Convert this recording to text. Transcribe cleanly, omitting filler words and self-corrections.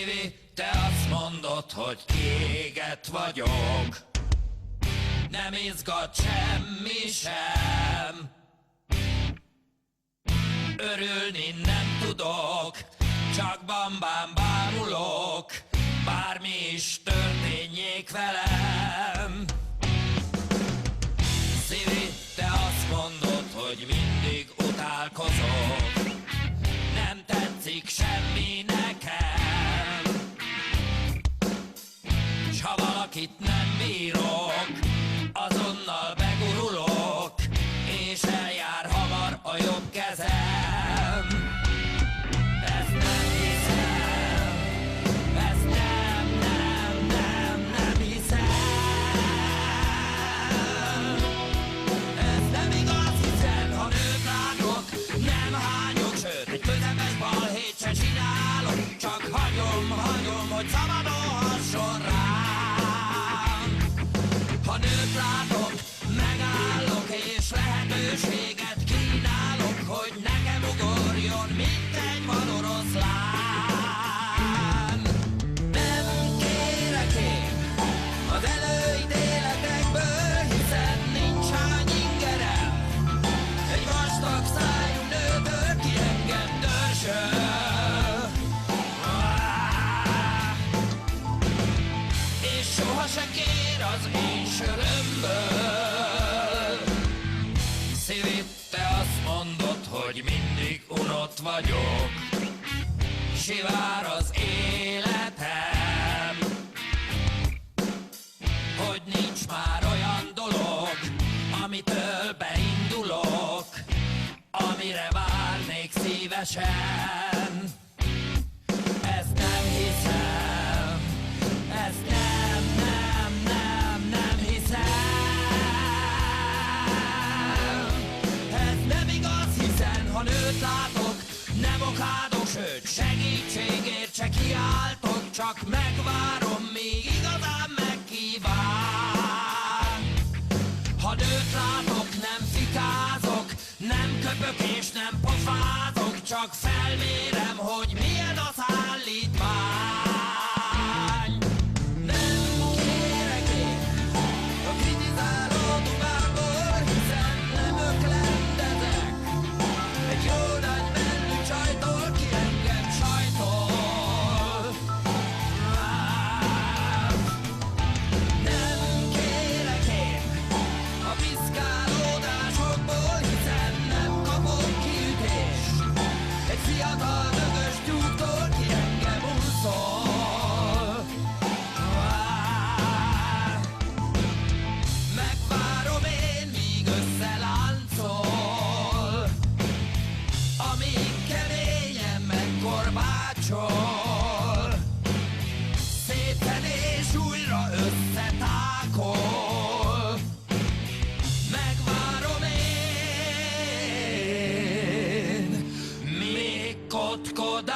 Szívi, te azt mondod, hogy kiégett vagyok, nem izgat semmi sem, örülni nem tudok, csak bambám bámulok, bármi is történjék velem. Szívi, te azt mondod, hogy mindig utálkozok, nem tetszik semmi nekem, s ha valakit nem bírok, azonnal begurulok, és eljár hamar a jobb kezem. Ezt nem hiszem, ezt nem hiszem, ez nem igaz, hiszen ha nőt látok, nem hányok, sőt egy közepes balhét se csinálok, csak hagyom, hogy szabadulhasson rám. Ha nőt látok, megállok, és lehetőséget kínálok, hogy nekem ugorjon, mint egy vadoroszlán. Nem kérek én az előítéletekből, hiszen nincs hány ingerem egy vastag szájú nőtől, ki engem dörzsöl. És soha se kér az én sörömből. Szívi, te azt mondod, hogy mindig unott vagyok, sivár az életem, hogy nincs már olyan dolog, amitől beindulok, amire várnék szívesen. Ezt nem hiszem, ezt nem hiszem, ez nem igaz, hiszen ha nőt látok, nem okádok, sőt segítségért se kiáltok, csak megvárom, míg igazán megkíván. Ha nőt látok, nem fikázok, nem köpök és nem pofázok, csak felmérem, hogy milyen a szállítmány. Nem kérek én a kritizáló dumában, hiszen nem öklendezek egy jó nagy mellű csajtól, ki engem sajtol. Nem kérek én a piszkálódásokból, hiszen nem kapok kiütést egy fiatal dögös tyúktól, ki engem úszol. Megvárom én, míg összeláncol, amíg keményen megkorbácsol, szépen és újra összetákol. Megvárom én, még kotkodácsol.